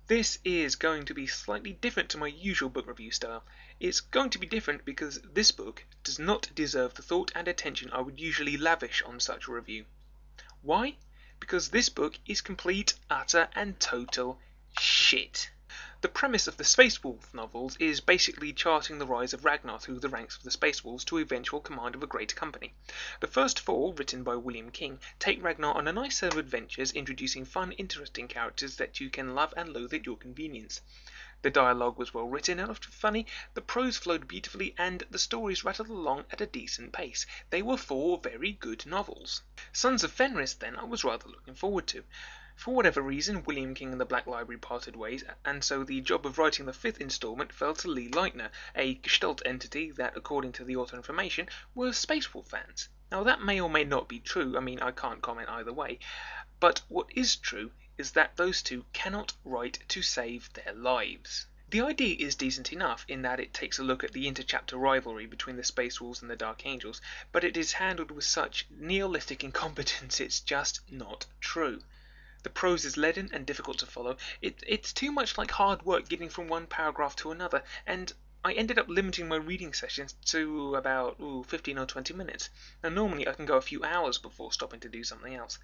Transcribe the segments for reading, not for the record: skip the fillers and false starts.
This is going to be slightly different to my usual book review style. It's going to be different because this book does not deserve the thought and attention I would usually lavish on such a review. Why? Because this book is complete, utter, and total shit. The premise of the Space Wolf novels is basically charting the rise of Ragnar through the ranks of the Space Wolves to eventual command of a greater company. The first four, written by William King, take Ragnar on a nice set of adventures, introducing fun, interesting characters that you can love and loathe at your convenience. The dialogue was well written and often funny, the prose flowed beautifully, and the stories rattled along at a decent pace. They were four very good novels. Sons of Fenris, then, I was rather looking forward to. For whatever reason, William King and the Black Library parted ways, and so the job of writing the fifth installment fell to Lightener, a Gestalt entity that, according to the author information, were Space Wolf fans. Now that may or may not be true, I can't comment either way, but what is true is that those two cannot write to save their lives. The idea is decent enough in that it takes a look at the interchapter rivalry between the Space Wolves and the Dark Angels, but it is handled with such Neolithic incompetence it's just not true. The prose is leaden and difficult to follow. It's too much like hard work getting from one paragraph to another, and I ended up limiting my reading sessions to about 15 or 20 minutes. Now normally I can go a few hours before stopping to do something else.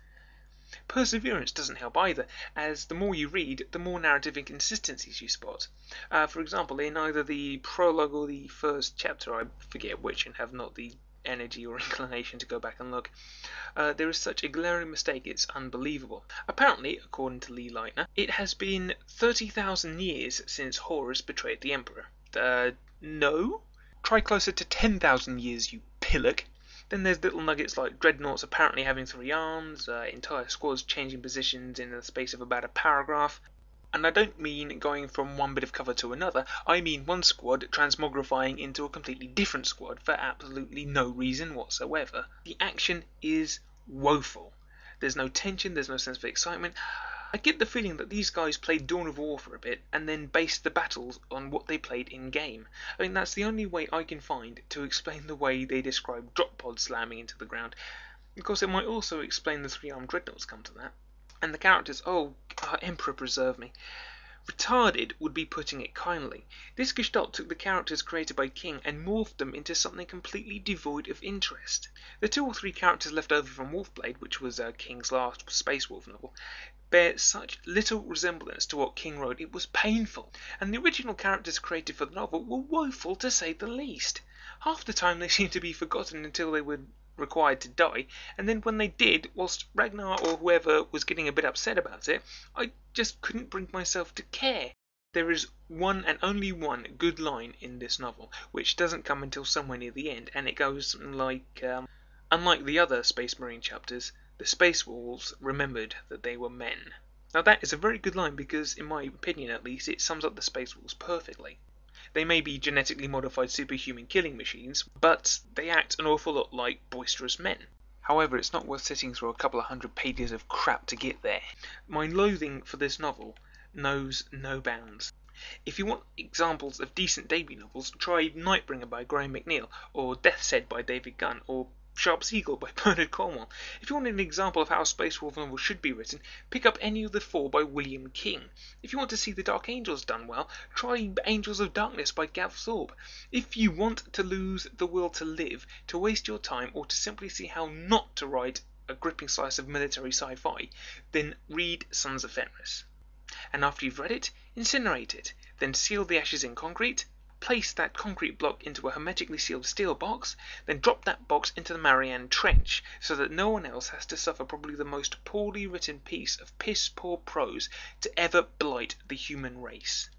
Perseverance doesn't help either, as the more you read, the more narrative inconsistencies you spot. For example, in either the prologue or the first chapter, I forget which and have not the energy or inclination to go back and look, there is such a glaring mistake it's unbelievable. Apparently, according to Lee Lightner, it has been 30,000 years since Horus betrayed the Emperor. No? Try closer to 10,000 years, you pillock. Then there's little nuggets like dreadnoughts apparently having 3 arms, entire squads changing positions in the space of about a paragraph. And I don't mean going from one bit of cover to another, I mean one squad transmogrifying into a completely different squad for absolutely no reason whatsoever. The action is woeful. There's no tension, there's no sense of excitement. I get the feeling that these guys played Dawn of War for a bit and then based the battles on what they played in-game. That's the only way I can find to explain the way they describe drop pods slamming into the ground. Of course, it might also explain the 3-armed dreadnoughts come to that. And the characters, Emperor preserve me. Retarded would be putting it kindly. This Gestalt took the characters created by King and morphed them into something completely devoid of interest. The 2 or 3 characters left over from Wolfblade, which was King's last Space Wolf novel, bear such little resemblance to what King wrote it was painful, and the original characters created for the novel were woeful to say the least. Half the time they seemed to be forgotten until they were required to die, and then when they did, whilst Ragnar or whoever was getting a bit upset about it, I just couldn't bring myself to care. There is one and only one good line in this novel, which doesn't come until somewhere near the end, and it goes something like, unlike the other Space Marine chapters, the Space Wolves remembered that they were men. Now that is a very good line because, in my opinion at least, it sums up the Space Wolves perfectly. They may be genetically modified superhuman killing machines, but they act an awful lot like boisterous men. However, it's not worth sitting through a couple of 100 pages of crap to get there. My loathing for this novel knows no bounds. If you want examples of decent debut novels, try Nightbringer by Graham McNeill, or Death's Head by David Gunn, or Sharp's Eagle by Bernard Cornwell. If you want an example of how a Space Wolf novel should be written, pick up any of the 4 by William King. If you want to see the Dark Angels done well, try Angels of Darkness by Gav Thorpe. If you want to lose the will to live, to waste your time, or to simply see how not to write a gripping slice of military sci-fi, then read Sons of Fenris. And after you've read it, incinerate it, then seal the ashes in concrete, place that concrete block into a hermetically sealed steel box, then drop that box into the Marianne Trench, so that no one else has to suffer probably the most poorly written piece of piss-poor prose to ever blight the human race.